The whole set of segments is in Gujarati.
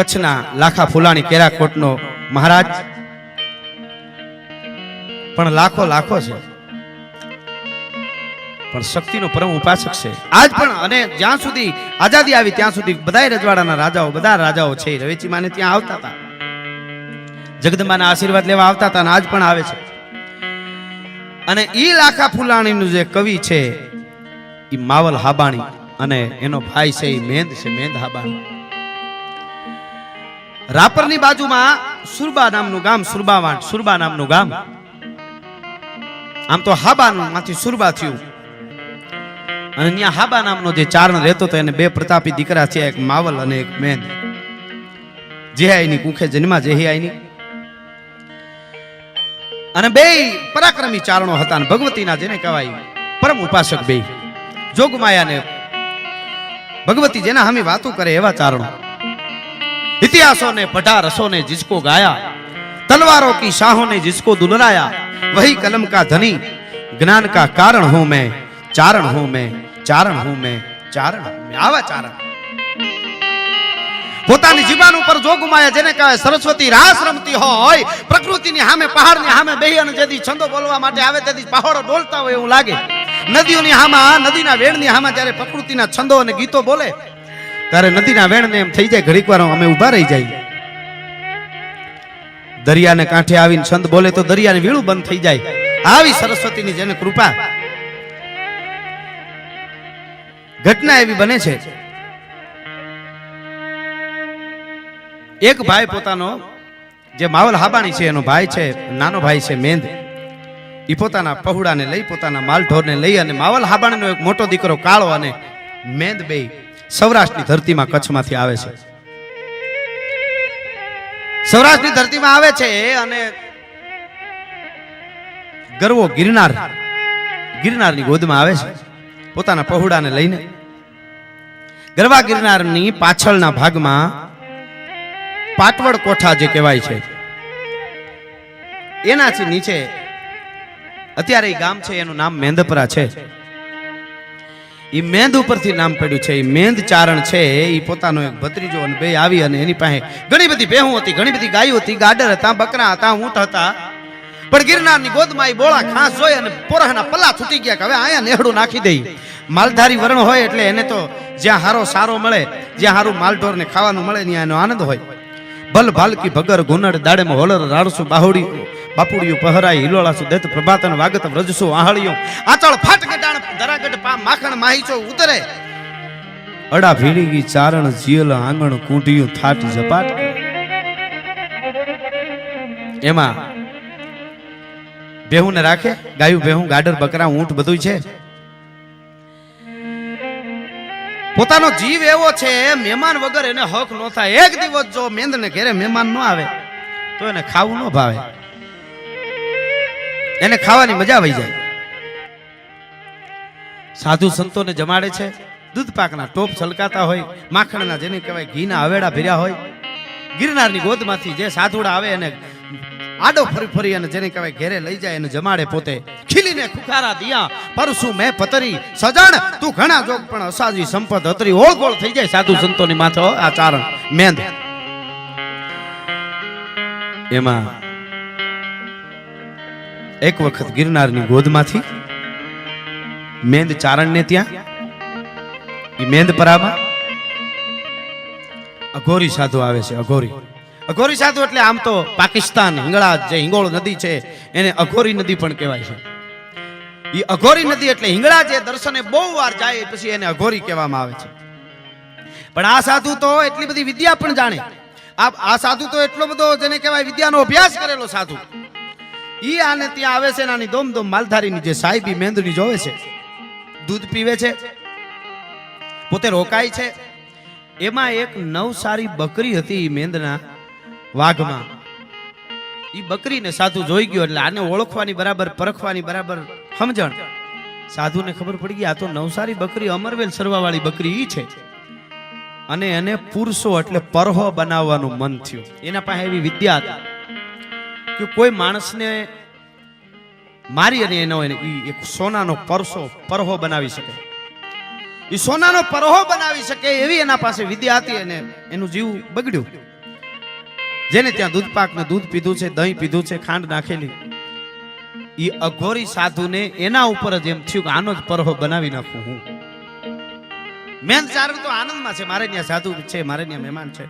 કચ્છના લાખા ફુલાણી કેરાકોટનો મહારાજ પણ લાખો લાખો છે, પણ શક્તિનો પરમ ઉપાસક છે આજ પણ. અને જ્યાં સુધી આઝાદી આવી ત્યાં સુધી બધા રજવાડાના રાજાઓ, બધા રાજાઓ છે રવેચી માને ત્યાં આવતા હતા, જગદંબાના આશીર્વાદ લેવા આવતા હતા, અને આજ પણ આવે છે. અને ઈ લાખા ફુલાણીનું જે કવિ છે ઈ માવલ હાબાણી, અને એનો ભાઈ છે ઈ મેંદ છે, મેંદ હાબાણી. રાપરની બાજુમાં સુરબા નામનું ગામ, સુરબાવાંટ, સુરબા નામનું ગામ. આમ તો હાબાનું માંથી સુરબા થયું, અને ત્યાં હાબા નામનો જે ચારણ રહેતો હતો એને બે પ્રતાપી દીકરા છે, એક માવલ અને એક મેંદ. જેહાઈની કુખે જન્મા જેહાઈની, અને બે પરાક્રમી ચારણો હતા, અને ભગવતીના જેને કહેવાય પરમ ઉપાસક બે, જોગમાયા ને ભગવતી જેના હમી વાતો કરે એવા ચારણો. इतिहासों ने पढ़ा, रसों ने जिसको गाया, तलवारों की शाहों ने जिसको दुलराया, वही कलम का धनी, ज्ञान का कारण हूं मैं, चारण हूं मैं, चारण हूं मैं, चारण हूं मैं. आवा चारण પોતાની જીબાન ઉપર જોગમાયા જેને કહેવાય સરસ્વતી રાસ રમતી હોય, પ્રકૃતિની સામે, પહાડની સામે બેહી અને જેથી છંદો બોલવા માટે આવે તેથી પહાડો ડોલતા હોય એવું લાગે. નદીઓની સામે, નદીના વેણની સામે જ્યારે પ્રકૃતિના છંદો અને ગીતો બોલે ત્યારે નદીના વેણને એમ થઈ જાય ઘડીક વાર અમે ઉભા રહી જાય. દરિયાને કાંઠે આવીને છંદ બોલે તો દરિયાને વીણું બંધ થઈ જાય. આવી સરસ્વતીની જેને કૃપા. ઘટના એવી બને છે, એક ભાઈ પોતાનો જે માવલ હાબાણી છે એનો ભાઈ છે, નાનો ભાઈ છે મેંદ, એ પોતાના પહુડાને લઈ, પોતાના માલઢોરને લઈ, અને માવલ હાબાણીનો એક મોટો દીકરો કાળો અને મેંદ બે સૌરાષ્ટ્રની ધરતીમાં કચ્છમાંથી આવે છે. સૌરાષ્ટ્રની ધરતીમાં આવે છે અને ગરવો ગિરનારની ગોદમાં આવે છે પોતાના પહુડાને લઈને. ગરવા ગિરનારની પાછળના ભાગમાં પાટવડ કોઠા જે કહેવાય છે એનાથી નીચે અત્યારે એ ગામ છે એનું નામ મેંદપરા છે. ઈ મેંદ ઉપરથી નામ પડ્યું છે. ઈ મેંદ ચારણ છે, ઈ પોતાનો એક ભત્રીજો અને બે આવી, અને એની પાસે ઘણી બધી ભેહું હતી, ઘણી બધી ગાયો હતી, ગાડર હતા, બકરા હતા, ઊંટ હતા. પણ ગિરનારની ગોદમાં ઈ બોળા ખાસ જોઈ અને પોરાના પલ્લા છૂટી ગયા કે હવે આયા નેહડું નાખી દઈ. માલધારી વર્ણ હોય એટલે એને તો જ્યાં હારો સારો મળે, જ્યાં હારું માલઢોરને ખાવાનું મળે ત્યાં એનો આનંદ હોય. ભલ ભાલકી ભગર ગુનડ દાડેમાં હોલર રાડસુ બાહોડી બાપુડિયું પહરાઈ હિલોળાસુ દેત પ્રભાતન વાગત વ્રજસુ આહળિયું આચળ ફાટ ગડાણ દરાગડ પા માખણ માહીચો ઉતરે અડા ભીડીગી ચારણ જીયલ આંગણ કૂંઢિયું થાટ ઝપાટ. એમાં બેહુને રાખે, ગાયું ભેહું, ગાડર, બકરા, ઊંટ બધું છે. પોતાનો જીવ એવો છે, મહેમાન વગર એને હક ન થાય. એક દિવસ જો મેંદને ઘેરે મહેમાન ન આવે તો એને ખાવું ન ભાવે, એને ખાવાની મજા આવી જાય. સાધુ સંતોને જમાડે છે, દૂધ પાકના ટોપ છલકાતા હોય, માખણના જેને કહેવાય ઘીના હવેડા ભર્યા હોય. ગિરનારની ગોદમાંથી જે સાધુડા આવે એને આડો ફરી ફરી અને જેને કહેવાય ઘેરે લઈ જાય અને જમાડે. પોતે ખીલીને ખુખારા દિયા પરસુ મેં પતરી સજણ તું ઘણા જોગ પણ અસાજી સંપત અતરી. ઓળગોળ થઈ જાય સાધુ સંતોની માથે આ ચારણ મેંદ. એમાં એક વખત ગિરનારની ગોદમાંથી મેંદ ચારણને ત્યાં ઈ મેંદપરામાં અઘોરી સાધુ આવે છે. અઘોરી સાધુ એટલે આમ તો પાકિસ્તાન હિંગળા જે હિંગોળ નદી છે એને અઘોરી નદી પણ કહેવાય છે. ઈ અઘોરી નદી એટલે હિંગળા જે દર્શને બહુ વાર જાય પછી એને અઘોરી કહેવામાં આવે છે. પણ આ સાધુ તો એટલી બધી વિદ્યા પણ જાણે. આ સાધુ તો એટલો બધો જેને કહેવાય વિદ્યાનો અભ્યાસ કરેલો સાધુ. ઈ આને ત્યાં આવે છે, નાની દોમ માલધારીની જે સાહેબી મેંદની જોવે છે, દૂધ પીવે છે, પોતે રોકાય છે. એમાં એક નવસારી બકરી હતી મેંદના વાઘમાં. ઈ બકરીને સાધુ જોઈ ગયો એટલે આને ઓળખવાની બરાબર, પરખવાની બરાબર સમજણ. સાધુને ખબર પડી ગઈ આ તો નવસારી બકરી, અમરવેલ સરવાવાળી બકરી ઈ છે. અને એને પુરુષો એટલે પરહો બનાવવાનું મન થયું. એના પાસે એવી વિદ્યા હતી કે કોઈ માણસને મારી અને એનો એક સોનાનો પરહો બનાવી શકે. એ સોનાનો પરહો બનાવી શકે એવી એના પાસે વિદ્યા હતી અને એનું જીવ બગડ્યું. જેને ત્યાં દૂધ પાક ને દૂધ પીધું છે, દહીં પીધું છે, ખાંડ નાખેલી, એ અઘોરી સાધુને એના ઉપર જ એમ થયું કે આનો જ પરહો બનાવી નાખું હું. મેન ચારણ તો આનંદમાં છે, મારે ત્યાં સાધુ છે, મારે ત્યાં મહેમાન છે.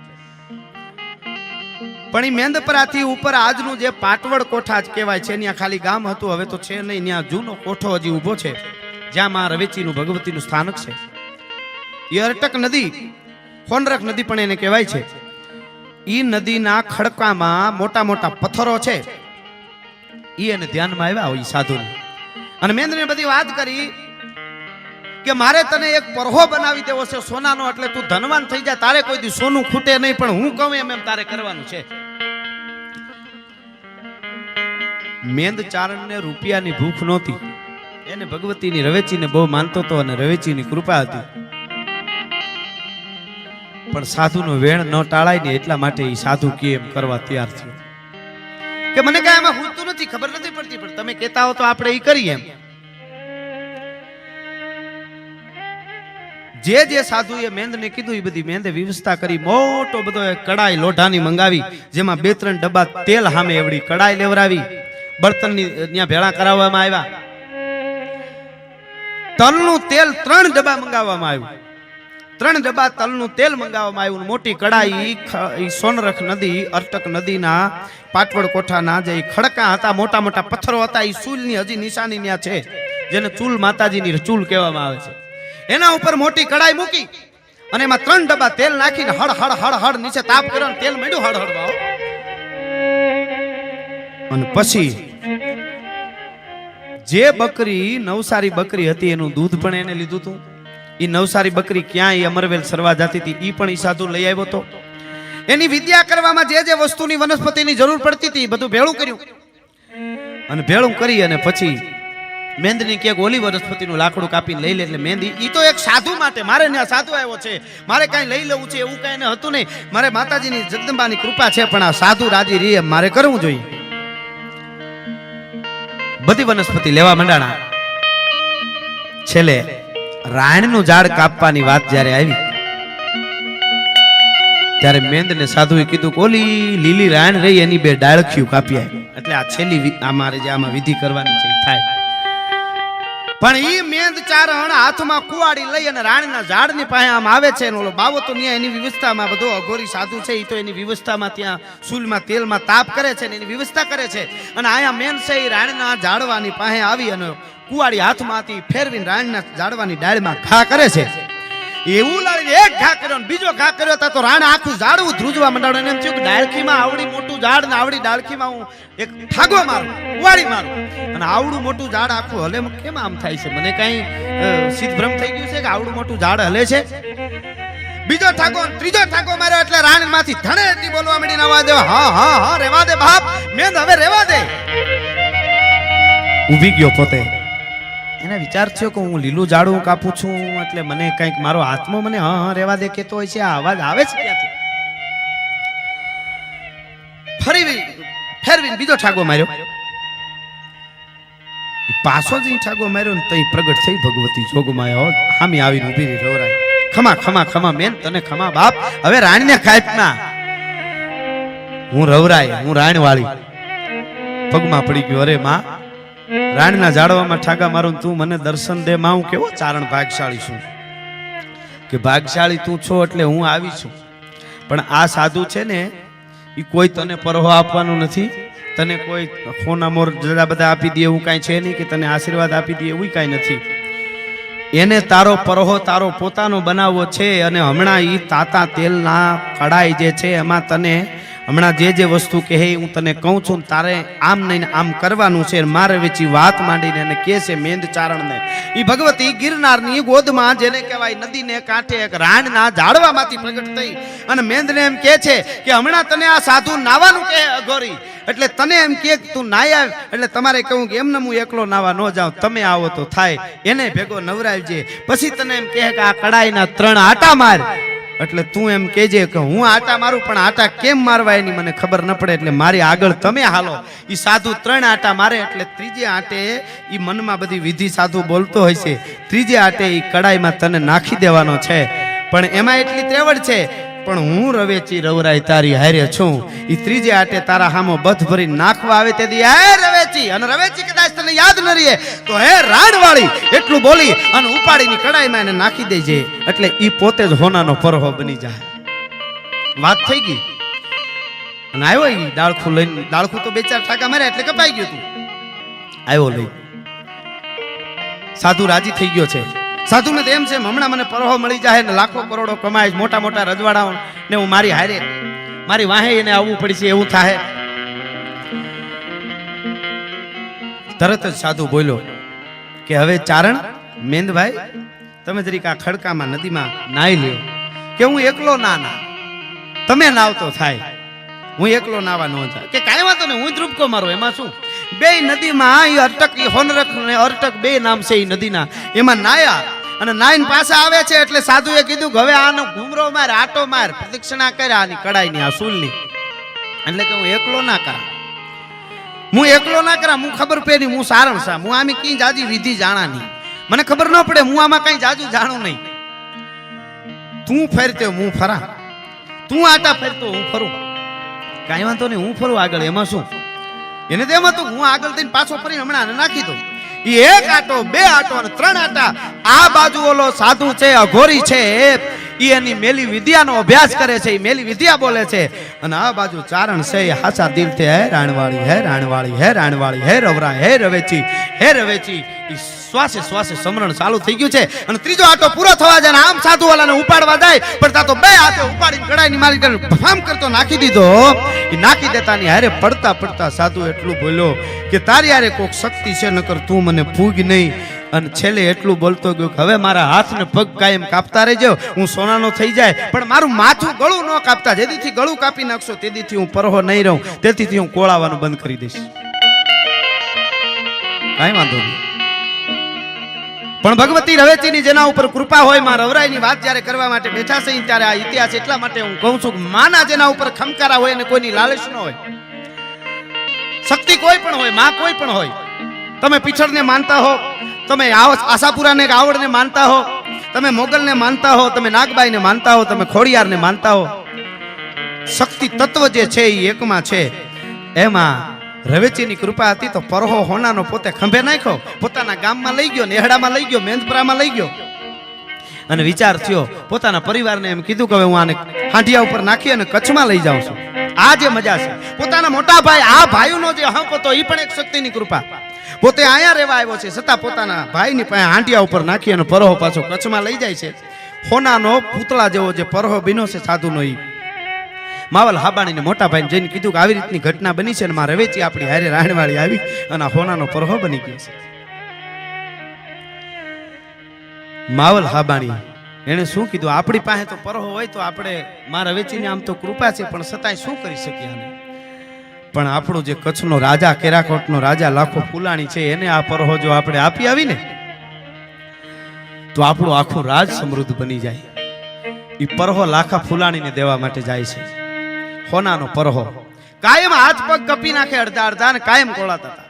પણ એ મેંદપરાથી ઉપર આજનું જે પાટવડ કોઠા જ કહેવાય છે, ત્યાં ખાલી ગામ હતું, હવે તો છે નહીં. ત્યાં જૂનો કોઠો હજી ઊભો છે, જ્યાં માં રવેચીનું ભગવતીનું સ્થાનક છે. એ અરટક નદી, ખોનરખ નદી પણ એને કહેવાય છે. એ નદીના ખડકામાં મોટા મોટા પથ્થરો છે. એ એને ધ્યાનમાં આવ્યા હોય સાધુને, અને મેંદને બધી વાત કરી કે મારે તને એક પરહો બનાવી દેવો છે સોનાનો, એટલે તું ધનવાન થઈ જાય, તારે કોઈ દી સોનું ખૂટે નહીં, પણ હું કહું એમ તારે કરવાનું છે. મેંદ ચારણને રૂપિયાની ભૂખ નહોતી, એને ભગવતીની રવેચીને બહુ માનતો હતો અને રવેચીની કૃપા હતી. પણ સાધુનો વેણ ન ટાળાય ને એટલા માટે એ સાધુ કે એમ કરવા તૈયાર થયો કે મને કાંઈ આમાં પૂછતું નથી, ખબર નથી પડતી, પણ તમે કહેતા હો તો આપણે એ કરીએ એમ. જે સાધુએ મેંદને કીધું એ બધી મેંદે વ્યવસ્થા કરી. મોટો બધો કડાઈ લોઢાની મંગાવી, જેમાં 2-3 ડબ્બા તેલ સામે એવડી કડાઈ લેવરાવી, બર્તનની ત્યાં ભેળા કરાવવામાં આવ્યા. તલનું તેલ 3 ડબ્બા મંગાવવામાં આવ્યું. 3 ડબ્બા તલનું તેલ મંગાવવામાં આવ્યું. મોટી કડાઈ સોનરખ નદી, અરટક નદીના પાટવડ કોઠાના જે ખડકા હતા, મોટા મોટા પથ્થરો હતા, એ ચૂલની હજી નિશાની ત્યાં છે, જેને ચૂલ માતાજીની ચૂલ કહેવામાં આવે છે. એના ઉપર મોટી કડાઈ મૂકી અને એમાં 3 ડબ્બા તેલ નાખીને હળ હળ હળ હળ નીચે તાપ કર્યો, તેલ મળ્યું હળ હળ ભાવ. અને પછી જે બકરી નવસારી બકરી હતી એનું દૂધ પણ એને લીધું હતું. એ નવસારી બકરી ક્યાં અમરવેલ સરવા જતી હતી, એ પણ એ સાધુ લઈ આવ્યો હતો. એની વિદ્યા કરવામાં જે વસ્તુની વનસ્પતિની જરૂર પડતી હતી બધું ભેળું કર્યું, અને ભેળું કરી અને પછી મેંદની ક્યાંક ઓલી વનસ્પતિનું લાકડું કાપીને લઈ લે. એટલે મેંદી ઈ તો એક સાધુ માટે, મારે ત્યાં સાધુ આવ્યો છે, મારે કાંઈ લઈ લેવું છે એવું કાંઈ હતું નહીં, મારે માતાજીની જગદંબાની કૃપા છે, પણ આ સાધુ રાજી રહી એમ મારે કરવું જોઈએ. બધી વનસ્પતિ લેવા માંડાણા. છેલ્લે રાયણનું ઝાડ કાપવાની વાત જ્યારે આવી ત્યારે મેંદને સાધુએ કીધું કે ઓલી લીલી રાયણ રહી એની 2 ડાળખીઓ કાપી આવી, એટલે આ છેલ્લી અમારે જે આમાં વિધિ કરવાની છે થાય. પણ ઈ મેંદ ચારણ હાથમાં કુવાડી લઈ અને રાણીના ઝાડની પાસે આમ આવે છે, ઓલો બાવો તો ત્યાં એની વ્યવસ્થામાં બધો અઘોરી સાધુ છે, એ તો એની વ્યવસ્થામાં ત્યાં સૂલમાં તેલમાં તાપ કરે છે ને એની વ્યવસ્થા કરે છે. અને આયા મેન છે એ રાણીના ઝાડવાની પાસે આવી અને કુવાડી હાથમાંથી ફેરવીને રાણીના ઝાડવાની ડાળમાં ઘા કરે છે. એવું લાવીને એક ઘા કર્યો ને બીજો ઘા કર્યો તો રાણ આખું ઝાડવું ધ્રુજવા મંડાડો. એમ થયું કે ડાળખીમાં આવડી મોટું ઝાડ ને આવડી ડાળખીમાં હું એક ઠાગો મારું, કુવાડી મારું, અને આવડું મોટું ઝાડ આખું હલે. કેમ આમ થાય છે? મને કઈ સિદ્ધભ્રમ થઈ ગયું છે કે આવડું મોટું ઝાડ હલે છે? બીજો ઠાગો, ત્રીજો ઠાગો માર્યો એટલે રાણ માંથી ધણેથી બોલવા માંડીને અવાજ આવ્યો, હા હા હા રેવા દે બાપ, મેં હવે રેવા દે. ઊભી ગયો પોતે. એને વિચાર થયો કે હું લીલું ઝાડું કાપું છું એટલે મને કંઈક મારો આત્મો મને હા હા રેવા દે કેતો હોય છે, આ અવાજ આવે છે ક્યાંથી? ફેરવીને બીજો ઠાગો માર્યો. પાછો જ ઠાગો માર્યો ને તઈ પ્રગટ થઈ ભગવતી જોગમાયા હામી આવીને ઊભી રહી. રવરાય, ખમા ખમા ખમા મેન, તને ખમા બાપ, હવે રાણીને કાપના. હું રવરાય, હું રાણ વાળી પગમાં પડી ગયો. અરે માં, રાણના ઝાડવામાં ઠાગા મારું, તું મને દર્શન દે માં. હું કેવો ચારણ ભાગશાળી છું કે ભાગશાળી તું છો એટલે હું આવી છું. પણ આ સાધુ છે ને એ કોઈ તને પરહો આપવાનું નથી, તને કોઈ ખોના મોર જરા બધા આપી દે એવું કાંઈ છે નહીં, કે તને આશીર્વાદ આપી દે એવું કાંઈ નથી. એને તારો પરહો તારો પોતાનો બનાવવો છે. અને હમણાં એ તાતા તેલના કડાઈ જે છે એમાં તને હમણાં જે વસ્તુ કહે હું તને કહું છું, તારે આમ નહીં આમ કરવાનું છે. મારે વેચી વાત માંડીને એને કહે છે મેંદ ચારણને, એ ભગવતી ગિરનારની ગોદમાં જેને કહેવાય નદીને કાંઠે એક રાણના ઝાડવામાંથી પ્રગટ થઈ અને મેંદને એમ કહે છે કે હમણાં તને આ સાધુ નાવાનું કહે અઘોરી, એટલે તને એમ કે તું નાય આવ, એટલે તમારે કહું કે એમને હું એકલો નાવા ન જાઉં, તમે આવો તો થાય, એને ભેગો નવરાવજે. પછી તને એમ કહે કે આ કડાઈના 3 આટા માર, એટલે તું એમ કહેજે કે હું આટા મારું, પણ આટા કેમ મારવા એની મને ખબર ન પડે, એટલે મારી આગળ તમે હાલો. એ સાધુ 3 આટા મારે એટલે ત્રીજે આટે એ મનમાં બધી વિધિ સાધુ બોલતો હોય છે, ત્રીજે આટે એ કડાઈમાં તને નાખી દેવાનો છે. પણ એમાં એટલી ત્રેવડ છે, પણ હું રવેચી રવરાય તારી હારે છું. એ ત્રીજે આટે તારા હામો બધ ભરી નાખવા આવે તે દી હે રવેચી, અને રવેચી કદાચ તને યાદ ન રહે તો હે રાણવાળી એટલું બોલી અને ઉપાડીની કડાઈમાં એને નાખી દેજે, એટલે ઈ પોતે જ હોનાનો પરહો બની જાય. વાત થઈ ગઈ. અને આવ્યો ઈ ડાળખું લઈને, ડાળખું તો 2-4 ટાકા માર્યા એટલે કપાઈ ગયું તું. આવ્યો લઈ, સાધુ રાજી થઈ ગયો છે. સાધુ ને એમ છે હમણાં મને પરહો મળી જાય ને લાખો કરોડો કમાય, મોટા મોટા રજવાડાઓ ને હું મારી હારે મારી વાહે એને આવવું પડશે એવું થાય. તરત જ સાધુ બોલ્યો કે હવે ચારણ મેંદભાઈ તમે જરીક આ ખડકામાં નદીમાં નાઈ લ્યો. કે હું એકલો ના તમે નાવ તો થાય, હું એકલો નાવા ન જાય. કે કાંઈ વાંધો નહીં, હું ધ્રુપકો મારો, એમાં શું. બે નદીમાં એ અર્ટક હોનરક ને અર્ટક 2 નામ છે એ નદીના, એમાં નાયા અને નાઈન પાછા આવે છે. એટલે સાધુએ કીધું કે હવે આનો ઘૂમરો માર, આટો માર, પ્રદક્ષિણા કર્યા આની કડાઈની આ સૂલની. એટલે કે હું એકલો ના કરા, હું એકલો ના કરા, હું ખબર પેરી, હું સારણ સા, હું આમી કઈ જાજી વિધિ જાણા નહીં, મને ખબર ન પડે, હું આમાં કઈ જાજુ જાણું નહીં. તું ફરતે હું ફરા, તું આટા ફરતો હું ફરું, કાંઈ વાંધો નહીં, હું ફરું આગળ, એમાં શું. એને તો એમ હતું હું આગળ થઈને પાછો ફરીને હમણાં નાખી દઉં. એ 1 આટો 2 આટો અને 3 આટા આ બાજુ ઓલો સાધુ છે અઘોરી છે એ એની મેલી વિદ્યાનો અભ્યાસ કરે છે, એ મેલી વિદ્યા બોલે છે. અને આ બાજુ ચારણ છે એ હાચા દિલથી હે રાણવાળી, હે રાણવાળી, હે રાણવાળી, હે રવરા, હે રવેચી, હે રવેચી. શ્વાસે શ્વાસે સમરણ ચાલુ થઈ ગયું છે. અને ત્રીજો આટો પૂરો થવા જાય ને આમ સાધુ વાલાને ઉપાડવા જાય, પણ તા તો 2 હાથે ઉપાડીને કડાઈની મારી કરીને ભફામ કરતો નાખી દીધો. એ નાખી દેતાની હારે પડતા પડતા સાધુ એટલું બોલ્યો કે તારી હારે કોક શક્તિ છે, નકર તું મને ફૂગ નહીં. અને છેલ્લે એટલું બોલતો ગયો કે હવે મારા હાથ ને પગ કાયમ કાપતા રહેજો, હું સોનાનો થઈ જાય, પણ મારું માથું ગળું ન કાપતા. જેથી ગળું કાપી નાખશો તેથી હું પરહો નહીં રહું, તેથી હું કોળાવાનું બંધ કરી દઈશ. કાંઈ વાંધો નહીં. પણ ભગવતી રવેચીની જેના ઉપર કૃપા હોય, માં રવરાઈની વાત જ્યારે કરવા માટે બેઠા છે ત્યારે આ ઇતિહાસ એટલા માટે હું કહું છું કે માના જેના ઉપર ખમકારા હોય અને કોઈની લાલચ ન હોય, શક્તિ કોઈ પણ હોય, માં કોઈ પણ હોય, તમે પીછળને માનતા હો, તમે આશાપુરાને આવડને માનતા હો, તમે મોગલને માનતા હો, તમે નાગબાઈને માનતા હો, તમે ખોડિયારને માનતા હો, શક્તિ તત્વ જે છે એ એકમાં છે. એમાં રવેચીની કૃપા હતી તો પરહો હોનાનો પોતે ખંભે નાખ્યો, પોતાના ગામમાં લઈ ગયો, નેહડામાં લઈ ગયો, મેંદપરામાં લઈ ગયો. અને વિચાર થયો, પોતાના પરિવારને એમ કીધું કે હવે હું આને હાંડિયા ઉપર નાખી અને કચ્છમાં લઈ જાઉં છું. આ જે મજા છે, પોતાના મોટા ભાઈ, આ ભાઈનો જે હક હતો એ પણ એક શક્તિની કૃપા. પોતે અહીંયા રહેવા આવ્યો છે છતાં પોતાના ભાઈની પાસે હાંડિયા ઉપર નાખી અને પરહો પાછો કચ્છમાં લઈ જાય છે. હોનાનો પૂતળા જેવો જે પરહો બીનો છે સાધુનો, ઈ માવલ હાબાણીને મોટા ભાઈને જઈને કીધું કે આવી રીતની ઘટના બની છે ને માં રવેચી આપણી હારે રાણવાળી આવી અને હોનાનો પરહો બની ગયો છે. માવલ હાબાણી એને શું કીધું, આપણી પાસે તો પરહો હોય તો આપણે માં રવેચીને આમ તો કૃપા છે, પણ છતાંય શું કરી શકીએ આને. પણ આપણો જે કચ્છનો રાજા, કેરાકોટનો રાજા લાખો ફૂલાણી છે, એને આ પરહો જો આપણે આપી આવીને તો આપણું આખું રાજ સમૃદ્ધ બની જાય. એ પરહો લાખા ફૂલાણીને દેવા માટે જાય છે. હોનાનો પરહો કાયમ હાથ પગ કપી નાખે અડધા અડધા ને કાયમ કોળાતા હતા.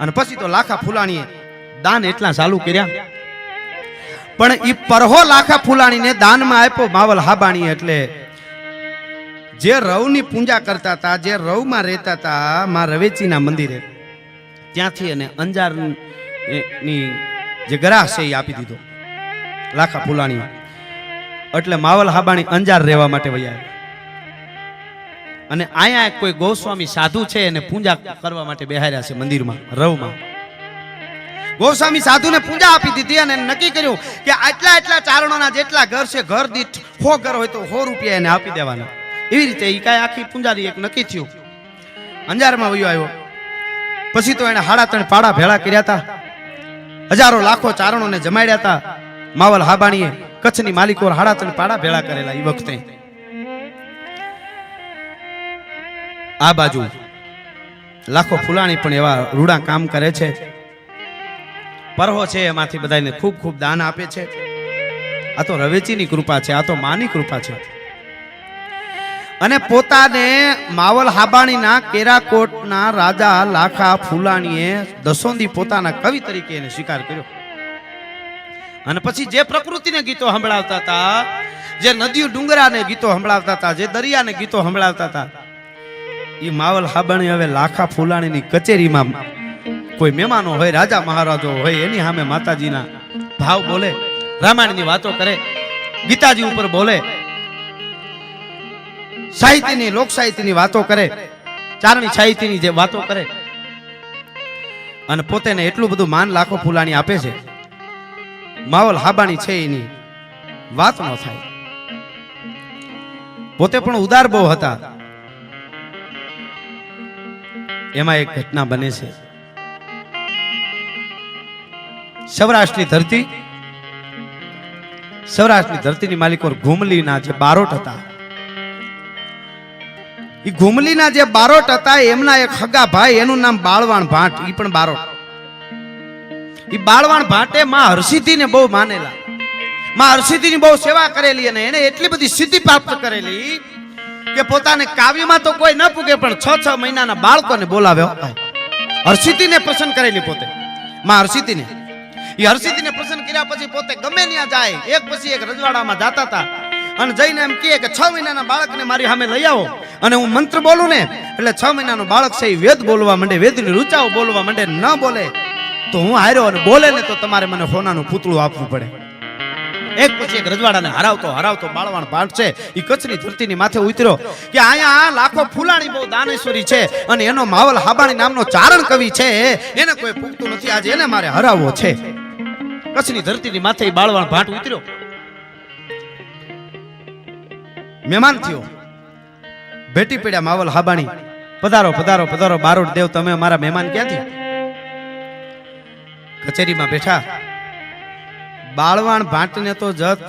અને પછી તો લાખા ફૂલાણીએ દાન એટલા ચાલુ કર્યા, પણ ઈ પરહો લાખા ફૂલાણીને દાનમાં આપ્યો માવલ હાબાણી. એટલે જે રવની પૂજા કરતા હતા, જે રવમાં રહેતા હતા માં રવેચીના મંદિરે, ત્યાંથી એને અંજાર ની જે ગરાહ છે એ આપી દીધો લાખા ફૂલાણી. એટલે માવલ હાબાણી અંજાર રહેવા માટે વયા. અને અહીંયા કોઈ ગોસ્વામી સાધુ છે એને પૂજા કરવા માટે બેહાર્યા છે મંદિરમાં, રવમાં. ગોસ્વામી સાધુને પૂજા આપી દીધી અને નક્કી કર્યું કે આટલા આટલા ચારણોના જેટલા ઘર છે, ઘર દીઠ 100 ઘર હોય તો 100 રૂપિયા એને આપી દેવાના. એવી રીતે એ કાંઈ આખી પૂજાની એક નક્કી થયું. અંજારમાં વયો આવ્યો. પછી તો એને 3.5 પાડા ભેળા કર્યા હતા, હજારો લાખો ચારણોને જમાડ્યા હતા. માવલ હાબાણીએ કચ્છની માલિકો 3.5 પાડા ભેળા કરેલા એ વખતે. આ બાજુ લાખો ફૂલાણી પણ એવા રૂડા કામ કરે છે. પરહો છે એમાંથી બધાને ખૂબ ખૂબ દાન આપે છે. આ તો રવેચીની કૃપા છે, આ તો માની કૃપા છે. અને પોતાને માવલ હાબાણીના કેરાકોટના રાજા લાખા ફૂલાણીએ દસોંદી પોતાના કવિ તરીકે એને સ્વીકાર કર્યો. અને પછી જે પ્રકૃતિને ગીતો સંભળાવતા હતા, જે નદીઓ ડુંગરાને ગીતો સંભળાવતા હતા, જે દરિયાને ગીતો સંભળાવતા હતા, એ માવલ હાબાણી હવે લાખા ફૂલાણીની કચેરીમાં કોઈ મહેમાનો હોય, રાજા મહારાજો હોય, એની સામે માતાજીના ભાવ બોલે, રામાયણની વાતો કરે, ગીતાજી ઉપર બોલે, સાહિત્યની લોક સાહિત્યની વાતો કરે, ચારણી સાહિત્યની જે વાતો કરે, અને પોતેને એટલું બધું માન લાખો ફૂલાણી આપે છે, માવલ હાબાણી છે એની વાત ન થાય. પોતે પણ ઉદાર બહુ હતા. એમાં એક ઘટના બને છે. સૌરાષ્ટ્રની ધરતીની માલિકો ઘુમલીના જે બારોટ હતા, એ ઘુમલીના જે બારોટ હતા એમના એક હગા ભાઈ, એનું નામ બાળવાણ ભાટ, એ પણ બારોટ. એ બાળવાણ ભાટે માં હરસિદ્ધિને બહુ માનેલા, માં હરસિદ્ધિની બહુ સેવા કરેલી, અને એને એટલી બધી સિદ્ધિ પ્રાપ્ત કરેલી કે પોતાને કાવ્યમાં તો કોઈ ન પૂગે પણ 6 મહિનાના બાળકોને બોલાવ્યો. હરસિદ્ધિને પ્રસન્ન કરેલી પોતે, માં હરસિદ્ધિને. એ હરસિદ્ધિને પ્રસન્ન કર્યા પછી પોતે ગમે ત્યાં જાય, એક પછી એક રજવાડામાં જતા હતા, અને જઈને એમ કહે કે 6 મહિનાના બાળકને મારી સામે લઈ આવો, અને હું મંત્ર બોલું ને એટલે 6 મહિનાનો બાળક છે એ વેદ બોલવા માંડે, વેદની રૂચાઓ બોલવા માંડે, ન બોલે તો હું હાર્યો, અને બોલે ને તો તમારે મને સોનાનું પૂતળું આપવું પડે. એક પછી એક રજવાડાને હરાવતો બાળવાણ ભાટ છે એ કચ્છની ધરતીની માથે ઉતર્યો કે અહીંયા લાખો ફૂલાણી બહુ દાનેશ્વરી છે, અને એનો માવલ હાબાણી નામનો ચારણ કવિ છે, એને કોઈ પૂગતું નથી, આજે એને મારે હરાવવો છે. કચ્છની ધરતીની માથે બાળવાણ ભાટ ઉતર્યો, મહેમાન થયો, ભેટી પડ્યા માવલ હાબાણી, પધારો પધારો પધારો બારોટ દેવ, તમે અમારા મહેમાન ક્યાંથી? કચેરીમાં બેઠા. બાળવાણ ભાટને તો જત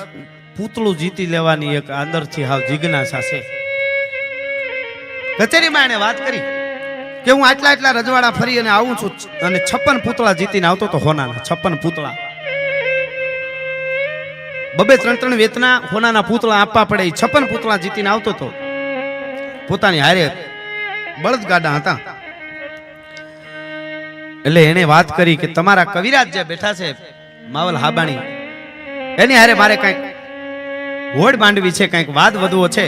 પૂતળું જીતી લેવાની એક અંદરથી હાવ જિજ્ઞાસા છે. કચેરીમાં એને વાત કરી કે હું આટલા રજવાડા ફરી અને આવું છું, અને 56 પૂતળા જીતીને આવતો તો હોનાના 56 પૂતળા, 2-3 વેતના હોનાના પૂતળા આપવા પડે, 56 પૂતળા જીતીને આવતો તો. પોતાની હારે બળદગાડા હતા. એટલે એને વાત કરી કે તમારા કવિરાજ જે બેઠા છે માવલ હાબાણી, એની હારે મારે કઈક હોડ માંડવી છે, કઈક વાદ વધવો છે.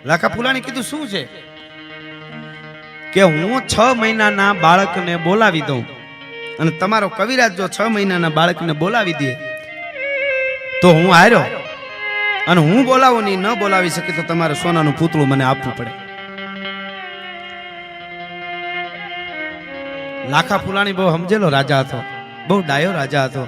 લાખા ફૂલાણી કીધું શું છે? કે હું 6 મહિનાના બાળકને બોલાવી દઉં, અને તમારો કવિરાજ જો 6 મહિનાના બાળકને બોલાવી દે તો હું હાર્યો, અને હું બોલાવું નહીં, ન બોલાવી શકે તો તમારે સોનાનું પૂતળું મને આપવું પડે. લાખા ફૂલાણી બહુ સમજેલો રાજા હતો, બહુ ડાયો રાજા હતો.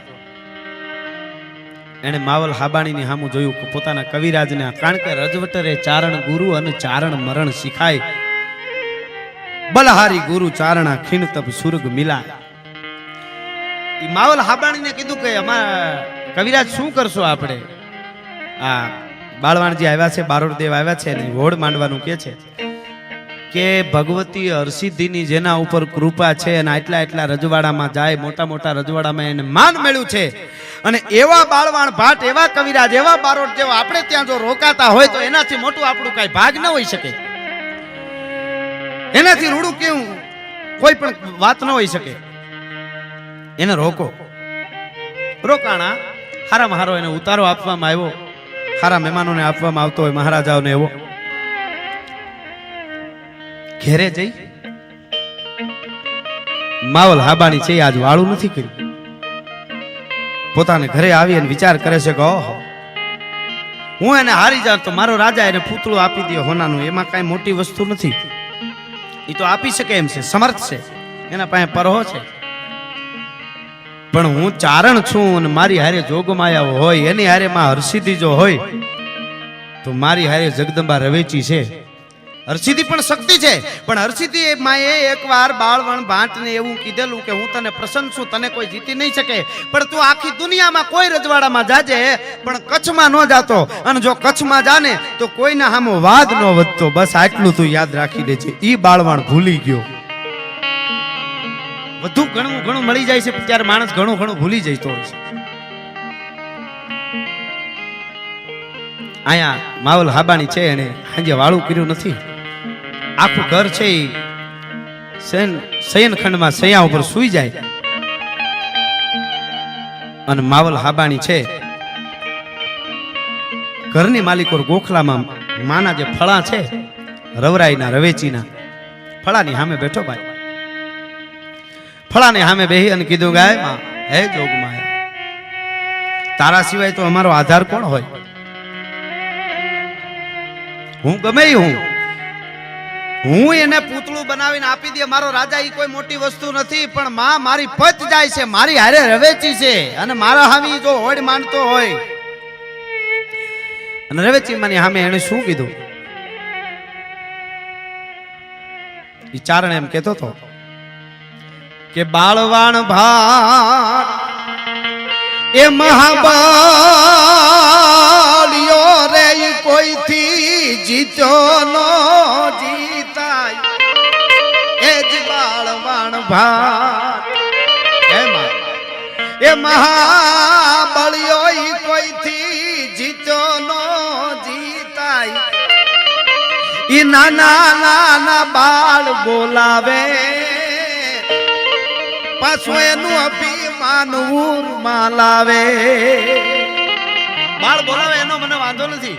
એને માવલ હાબાણીની સામું જોયું કે પોતાના કવિરાજને, કારણ કે રજવટરે ચારણ ગુરુ અને ચારણ મરણ શીખાય, બલહારી ગુરુ ચારણા ખીણ તપ સુરગ મિલાય. એ માવલ હાબાણીને કીધું કે અમારા કવિરાજ શું કરશો આપણે? આ બાળવાણજી આવ્યા છે, બારોટદેવ આવ્યા છે, ને હોડ માંડવાનું કે છે કે ભગવતી હરસિદ્ધિની જેના ઉપર કૃપા છે, અને આટલા રજવાડામાં જાય, મોટા રજવાડામાં એને માન મળ્યું છે, અને એવા બાળવાણ ભાટ, એવા કવિરાજ, એવા બારોટ જેવા આપણે ત્યાં જો રોકાતા હોય તો એનાથી મોટું આપણું કઈ ભાગ ન હોઈ શકે, એનાથી રૂડું કેવું કોઈ પણ વાત ન હોઈ શકે. એને રોકાણા, હારામાં હારો એને ઉતારો આપવામાં આવ્યો, હારા મહેમાનોને આપવામાં આવતો હોય મહારાજાઓને, એવો ઘેરે જઈ માવલ હાબાણી છે આજ વાળું નથી કર્યું. પોતાને ઘરે આવી અને વિચાર કરે છે કે ઓહો, હું એને હારી જાઉં તો મારો રાજા એને પૂતળું આપી દે હોનાનું, એમાં કઈ મોટી વસ્તુ નથી, એ તો આપી શકે એમ છે, સમર્થ છે, એના પાસે પરહો છે. પણ હું ચારણ છું, અને મારી હારે જોગમાયા હોય, એની હારે માં હરસિદ્ધિ જો હોય તો મારી હારે જગદંબા રવેચી છે. હરસિદ્ધિ પણ શક્તિ છે, પણ હરસિદ્ધિ માએ એકવાર બાળવણ ભાટને એવું કીધેલું કે હું તને પ્રસન્ન છું, તને કોઈ જીતી નહીં શકે, પણ તું આખી દુનિયામાં કોઈ રજવાડામાં જાજે પણ કચ્છમાં ન જાતો, અને જો કચ્છમાં જાને તો કોઈના સામે વાદ ન વધતો. બસ આટલું તું યાદ રાખી દેજે. ઈ બાળવાણ ભૂલી ગયો. વધુ ઘણું મળી જાય છે ત્યારે માણસ ઘણું ભૂલી જતો હોય છે. અહીંયા માવલ હાબાણી છે એને હાંજે વાળું કર્યું નથી. આખું ઘર છે એ શયનખંડમાં સૈયા ઉપર સૂઈ જાય અને માવલ હાબાણી છે ઘરની માલિકો ગોખલામાં માના જે ફળા છે રવરાઈના રવેચીના ફળાની સામે બેઠો ભાઈ. ફળાની સામે બેહી અને કીધું ગાય માં હે જોગમાયા, તારા સિવાય તો અમારો આધાર કોણ હોય? હું ગમે હું એને પૂતળું બનાવીને આપી દે મારો રાજા, એ કોઈ મોટી વસ્તુ નથી. પણ માં મારી પચ જાય છે, મારી હારે રવેચી છે અને મારા હામી જો હોડ માનતો હોય. અને રવેચી માની સામે એને શું કીધું? ઈ ચારણ એમ કેતો હતો કે બાળવાણ ભાટ એ મહાબાલિયો રે કોઈથી જીત્યો નો જીતાય, એ જ બાળવાણ ભાટ એ મહાબલિયો કોઈથી જીત્યો નો જીતાય. ઈ નાના નાના બાળ બોલાવે પાછું એનું અભિમાન ઉરમાં લાવે. બાળ બોલાવે એનો મને વાંધો નથી,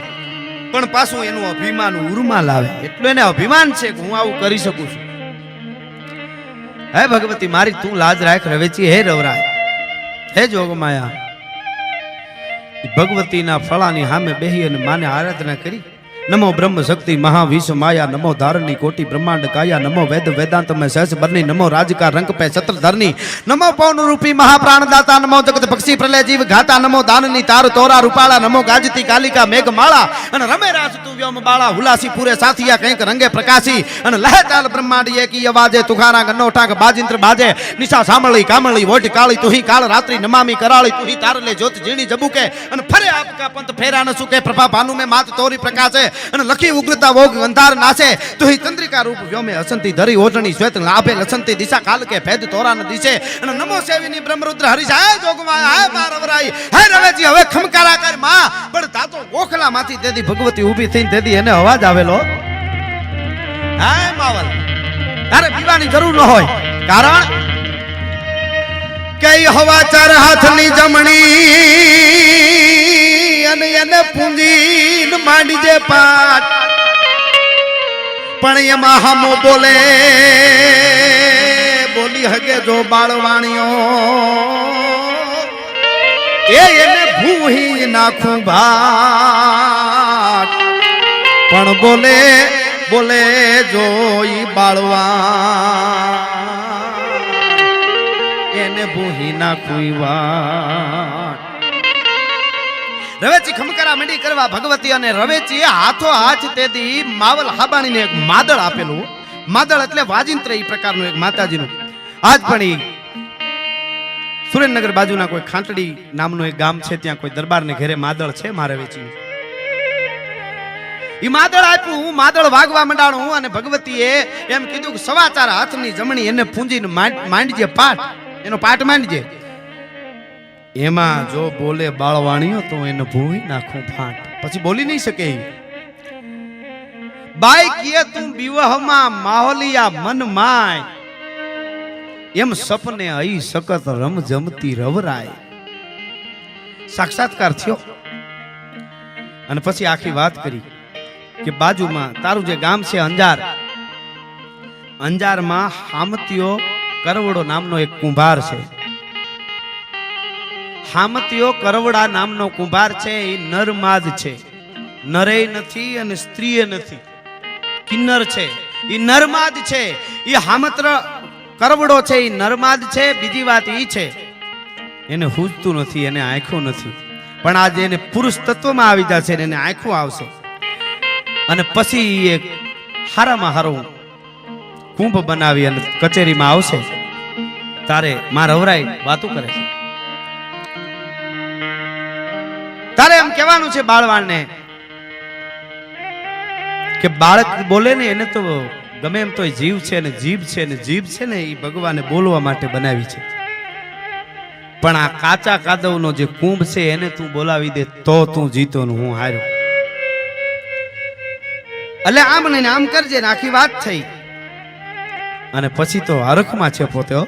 પણ પાછું એનું અભિમાન ઉરમાં લાવે. એટલું એને અભિમાન છે કે હું આવું કરી શકું છું. હે ભગવતી મારી તું લાજ રાખ રવેચી, હે રવરાય, હે જોગમાયા. ભગવતીના ફળાની સામે બેહી અને માને આરાધના કરી. નમો બ્રહ્મ શક્તિ મહાવિશ્વ માયા, નમો ધારણી કોટી બ્રહ્માંડ કાયા, નમો વેદ વેદાંત મેં સહસ બરની, નમો રાજકા રંગ પે છત્રધરની, નમો પૌન રૂપી મહાપ્રાણ દાતા, નમો જગત પક્ષી પ્રલય જીવ ઘાતા, નમો દાનની તાર તોરા રૂપાળા, નમો ગાજતી કાલિકા મેઘ માળા, અને રમે રાસ તું વ્યોમ બાળા, હુલાસી પૂરે સાથિયા કંઈક રંગે પ્રકાશી, અને લહે ચાલ બ્રહ્માંડ એકી અવાજે, તુખારા ગન્નો ટાંક બાજિંત્ર બાજે, નિશા સાંભળી કામળી વોટ કાળી, તુહી કાળ રાત્રિ નમામી કરાળી, તુહી તારલે જ્યોત ઝીણી જબુકે, અને ફરે આપકા પંથ ફેરા ન સુકે, પ્રભા ભાનુ મેં માત તોરી પ્રકાશે, અને લખી ઉગ્રતા વોગ અંધાર નાશે, તુહી ચંદ્રિકા રૂપ વ્યોમે હસંતી ધરી ઓઢણી શ્વેત લાભે લસંતી દિશા કાલ કે ભેદ તોરાન દિશે, અને નમો સેવિની બ્રહ્મરુદ્ર હરિશ, હે જોગમાયા, હે માર રવરાઈ, હે રવેજી હવે ખમકારા કર માં. પણ તાતો ગોખલામાંથી તેદી ભગવતી ઊભી થઈને તેદી એને અવાજ આવેલો, હે માવલ તારે પીવાની જરૂર ન હોય, કારણ કે હવા ચાર હાથની જમણી અને એને પૂંજીને માંડી જે પાટ. પણ એમાં હમો બોલે બોલી હગે જો બાળવાણીઓ, એને ભૂહી નાખું ભાટ. પણ બોલે બોલે જોઈ બાળવા, એને ભૂહી નાખું વાત. રવેચી ખમકારા મંડી કરવા ભગવતી, અને રવેચી હાથો હાથ તેદી માવલ હાબાણીને એક માદળ આપેલું. માદળ એટલે વાજિંત્ર એ પ્રકારનું એક માતાજીનું. આજ પણ એ સુરેન્દ્રનગર બાજુના કોઈ ખાંટડી નામનું એક ગામ છે, ત્યાં કોઈ દરબારને ઘરે માદળ છે મારે રવેચી. ઈ માદળ આપ્યું, હું માદળ વાગવા મંડાણું, અને ભગવતીએ એમ કીધું કે 4.25 હાથની જમણી એને પૂંજીને માંડજે પાટ, એનો પાટ માંડજે. એમાં જો બોલે બાળવાણીઓ તો એને ભૂઈ નાખું ફાટ. પછી બોલી નહીં શકે. બાઈ કે તું વિવાહમાં માહોલિયા મન માય, એમ સપને અઈ સકત રમ જમતી રવરાય. સાક્ષાત્કાર થયો. અને પછી આખી વાત કરી કે બાજુમાં તારું જે ગામ છે અંજાર, અંજારમાં હામતીયો કરવડો નામનો એક કુંભાર છે. હામતીયો કરવડા નામનો કુંભાર છે, એ નરમાદ છે, નરે નથી અને સ્ત્રીએ નથી, કિન્નર છે, એ નરમાદ છે. એ હામત્ર કરવડો છે, એ નરમાદ છે. બીજી વાત એ છે એને હુજતું નથી, એને આંખો નથી, પણ આજે એને પુરુષ તત્વમાં આવી જશે ને એને આંખો આવશે. અને પછી એક હારામાં હારો કુંભ બનાવી અને કચેરીમાં આવશે, તારે માર હવરાય વાતું કરે છે. તારે એમ કહેવાનું છે બાળવાણને કે બાળક બોલે ને એને તો ગમે એમ તો જીવ છે, ને જીભ છે, ને જીભ છે ને એ ભગવાને બોલવા માટે બનાવી છે. પણ આ કાચા કાદવનો જે કુંભ છે એને તું બોલાવી દે તો તું જીતો ને હું હાર્યો. એટલે આમ ને આમ કરજે ને આખી વાત થઈ. અને પછી તો હરખમાં છે પોતે હો.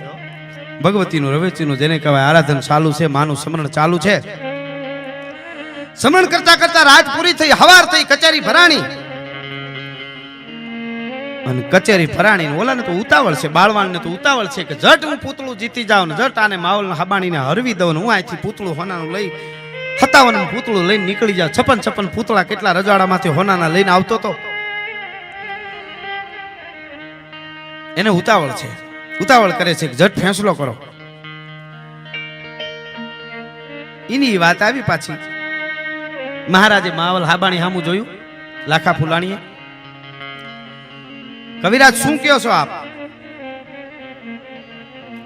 ભગવતીનું રવેચીનું જેને કહેવાય આરાધન ચાલુ છે, માનું સ્મરણ ચાલુ છે. સ્મરણ કરતા કરતા રાત પૂરી થઈ, હવાર થઈ, કચેરી ભરાણી. અને કચેરી ભરાણી ઓલાને તો ઉતાવળ છે, બાળવાણને તો ઉતાવળ છે કે જટ હું પૂતળું જીતી જાઉં ને જટ આને માવલ હાબાણીને હરવી દઉં ને હું અહીંથી પૂતળું હોનાનું લઈ 57 પૂતળું લઈને નીકળી જાઉં. 56 પૂતળા કેટલા રજવાડામાંથી હોનાના લઈને આવતો તો. એને ઉતાવળ છે, ઉતાવળ કરે છે કે જટ ફેંસલો કરો. એની વાત આવી પાછી. મહારાજે માવલ હાબાણી સામું જોયું, લાખા ફુલાણીએ. કવિરાજ શું કહો છો આપ?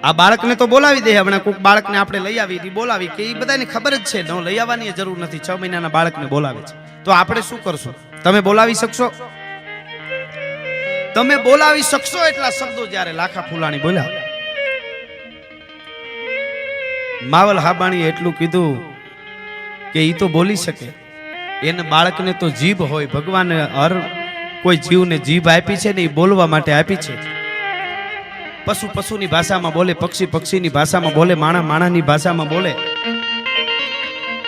આ બાળકને તો બોલાવી દે. હમણાં કોઈક બાળકને આપણે લઈ આવી બોલાવી કે એ બધાને ખબર જ છે, ન લઈ આવવાની જરૂર નથી. 6 મહિનાના બાળકને બોલાવે છે તો આપણે શું કરશું? તમે બોલાવી શકશો? તમે બોલાવી શકશો? એટલા શબ્દો જ્યારે લાખા ફુલાણી બોલ્યા, માવલ હાબાણીએ એટલું કીધું કે ઈ તો બોલી શકે. એને બાળકને તો જીભ હોય. ભગવાને હર કોઈ જીવને જીભ આપી છે ને એ બોલવા માટે આપી છે. પશુ પશુની ભાષામાં બોલે, પક્ષી પક્ષીની ભાષામાં બોલે, માણા માણાની ભાષામાં બોલે.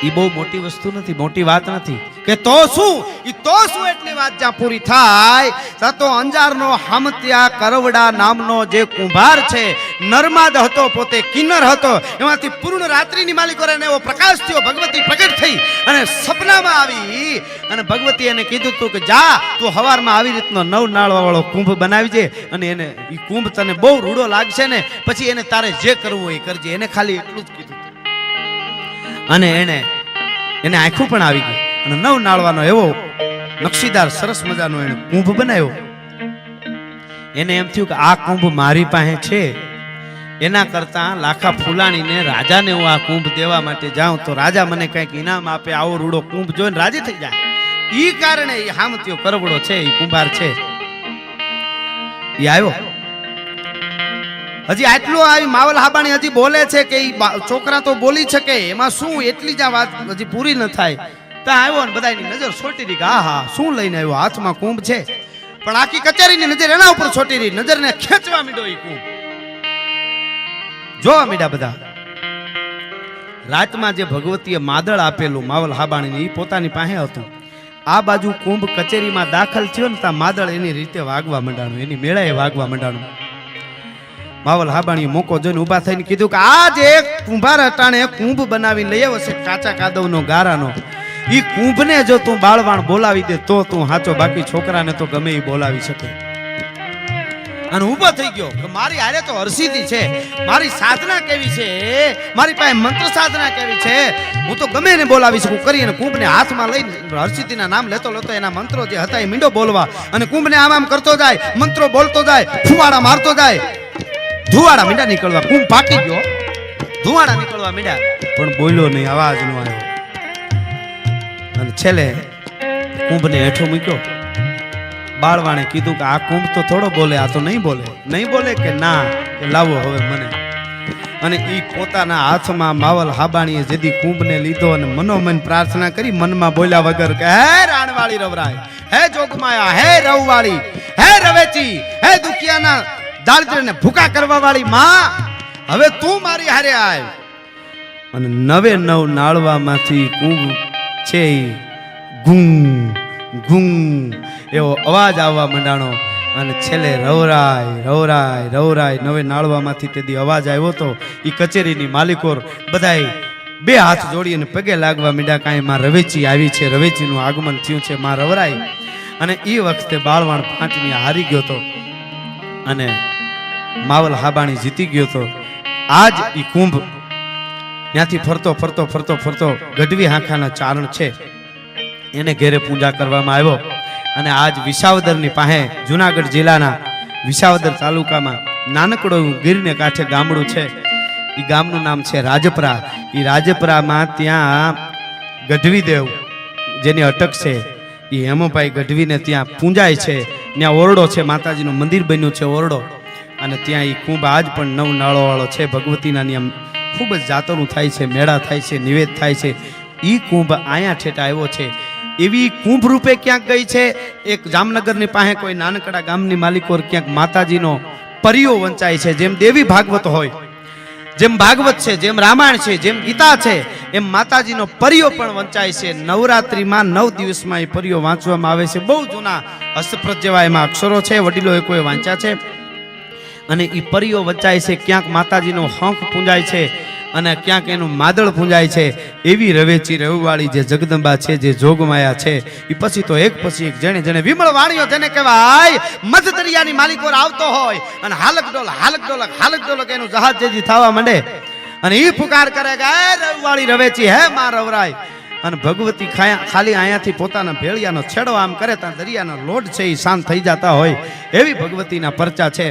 એ બહુ મોટી વસ્તુ નથી, મોટી વાત નથી. કે તો શું, ઈ તો શું એટલી વાત જ્યાં પૂરી થાય ત્યાં તો અંજારનો હામત્યા કરવડા નામનો જે કુંભાર છે, નર્માદ હતો, પોતે કિન્નર હતો, એમાંથી પૂર્ણ રાત્રિની માલિકો એને એવો પ્રકાશ થયો. ભગવતી પ્રગટ થઈ અને સપનામાં આવી અને ભગવતી એને કીધું તું કે જા તું હવારમાં આવી રીતનો 9 નાળવા વાળો કુંભ બનાવીજે અને એને ઈ કુંભ તને બહુ રૂડો લાગશે ને પછી એને તારે જે કરવું હોય એ કરજે. એને ખાલી એટલું જ કીધું. અને એને આંખું પણ આવી ગઈ અને 9 નાળવાનો એવો નકશીદાર સરસ મજાનો એને કુંભ બનાવ્યો. એને એમ થયું કે આ કુંભ મારી પાસે છે, એના કરતા લાખા ફુલાણીને રાજાને હું આ કુંભ દેવા માટે જાઉં તો રાજા મને કંઈક ઇનામ આપે. આવો રૂડો કુંભ જોઈને રાજી થઈ જાય. ઈ કારણે એ હામતીયો કરવડો છે, એ કુંભાર છે, એ આવ્યો. હજી આટલું આવી માવલ હાબાણી હજી બોલે છે કે છોકરા તો બોલી શકે, એમાં શું એટલી જ વાત હજી પૂરી ન થાય. ત્યાં આવ્યો ને બધાની નજર છોટી રહી કે હા શું લઈને આવ્યો, હાથમાં કુંભ છે. પણ આખી કચેરીની નજર એના ઉપર છોટી રહી. નજરને ખેંચવા માંડ્યો એ કુંભ, જોવા માંડ્યા બધા. રાતમાં જે ભગવતીએ માદળ આપેલું માવલ હાબાણીને એ પોતાની પાસે હતું. આ બાજુ કુંભ કચેરીમાં દાખલ થયો ને ત્યાં માદળ એની રીતે વાગવા માંડાણું, એની મેળાએ વાગવા માંડાણું. માવલ હાબાણીએ મોકો જોઈને ઊભા થઈને કીધું કે આ જે કુંભાર અટાણે કુંભ બનાવી લઈ આવ્યો છે કાચા કાદવનો ગારાનો, ઈ કુંભને જો તું બાળવાણ બોલાવી દે તો તું હાચો, બાકી છોકરાને તો ગમે એ બોલાવી શકે. અને ઊભો થઈ ગયો કે મારી હારે તો હરસિદ્ધિ છે, મારી સાધના કેવી છે, મારી પાસે મંત્ર સાધના કેવી છે, હું તો ગમે એને બોલાવી શકું. કરીને કુંભને હાથમાં લઈને હરસિદ્ધિના નામ લેતો લેતો એના મંત્રો જે હતા એ મીંડો બોલવા અને કુંભને આમ આમ કરતો જાય, મંત્રો બોલતો જાય, ફુવાડા મારતો જાય. ધુવાડા મીંડા નીકળવા, કુંભ પાકી ગયો, ધુવાડા નીકળવા મીંડા, પણ બોલ્યો નહીં, અવાજ ન આવ્યો. અને છેલ્લે કુંભને હેઠો મૂક્યો. બાળવાણે કીધું કે આ કુંભ તો થોડો બોલે, આ તો નહીં બોલે. નહીં બોલે કે ના, કે લાવો હવે મને. અને ઈ પોતાના હાથમાં માવલ હાબાણીએ જેદી કુંભને લીધો અને મનોમન પ્રાર્થના કરી, મનમાં બોલ્યા વગર કે હે રાણવાળી રવરાય, હે જોગમાયા, હે રવવાળી, હે રવેચી, હે દુખિયાના દાળજને ભૂકા કરવા વાળી માં, હવે તું મારી હારે આવ. અને 9 નાળવામાંથી કુંભ છે ગું ગું એવો અવાજ આવવા માંડાણો. અને છેલ્લે રવરાય રવરાય રવરાય 9 નાળવામાંથી તેદી અવાજ આવ્યો તો એ કચેરીની માલિકો બધાય 2 હાથ જોડી અને પગે લાગવા માંડ્યા. કાંઈ માં રવેચી આવી છે, રવેચીનું આગમન થયું છે, માં રવરાય. અને એ વખતે બાળવાણ ફાંટની હારી ગયો તો અને માવલ હાબાણી જીતી ગયો તો. આજ ઈ કુંભ ત્યાંથી ફરતો ફરતો ફરતો ફરતો ગઢવી હાંખાના ચારણ છે એને ઘેરે પૂજા કરવામાં આવ્યો. અને આજ વિસાવદરની પાસે જુનાગઢ જિલ્લાના વિસાવદર તાલુકામાં નાનકડો ગીરને કાંઠે ગામડું છે. એ ગામનું નામ છે રાજપરા. એ રાજપરામાં ત્યાં ગઢવી દેવ જેની અટક છે એ હેમોભાઈ ગઢવીને ત્યાં પૂંજાય છે. ત્યાં ઓરડો છે, માતાજીનું મંદિર બન્યું છે ઓરડો. અને ત્યાં એ કુંભ આજ પણ 9 નાળો વાળો છે. ભગવતીના નિયમ ખૂબ જ જાતોનું થાય છે, મેળા થાય છે, નિવેદ થાય છે. એ કુંભ અહીંયા ઠેઠ આવ્યો છે. એવી કુંભ રૂપે ક્યાંક ગઈ છે. એક જામનગરની પાસે કોઈ નાનકડા ગામની માલિકોર ક્યાંક માતાજીનો પરિયો વંચાય છે. જેમ દેવી ભાગવત હોય, જેમ ભાગવત છે, જેમ રામાયણ છે, જેમ ગીતા છે, એમ માતાજીનો પરિયો પણ વંચાય છે. નવરાત્રિમાં 9 દિવસમાં એ પરિયો વાંચવામાં આવે છે. બહુ જૂના હસ્તપ્રત જેવા એમાં અક્ષરો છે, વડીલોએ કોઈ વાંચ્યા છે. અને એ પરિયો વંચાય છે. ક્યાંક માતાજીનો હંખ પૂંજાય છે અને ક્યાંક એનું માદળ પૂંજાય છે. એવી રવેચી રવવાળી જે જગદંબા છે, જે જોગમાયા છે, એ પછી તો એક પછી એક જેણે જેણે વિમળ વાણીઓ જેને કહેવાય મધ દરિયાની માલિકોર આવતો હોય અને હાલક ડોલક એનું જહાજ જેજી થવા માંડે અને એ પુકાર કરે કે રવવાળી રવેચી હે માં રવરાય. અને ભગવતી ખાલી અહીંયાથી પોતાના ભેળિયાનો છેડો આમ કરે ત્યાં દરિયાનો લોટ છે એ શાંત થઈ જતા હોય એવી ભગવતીના પરચા છે.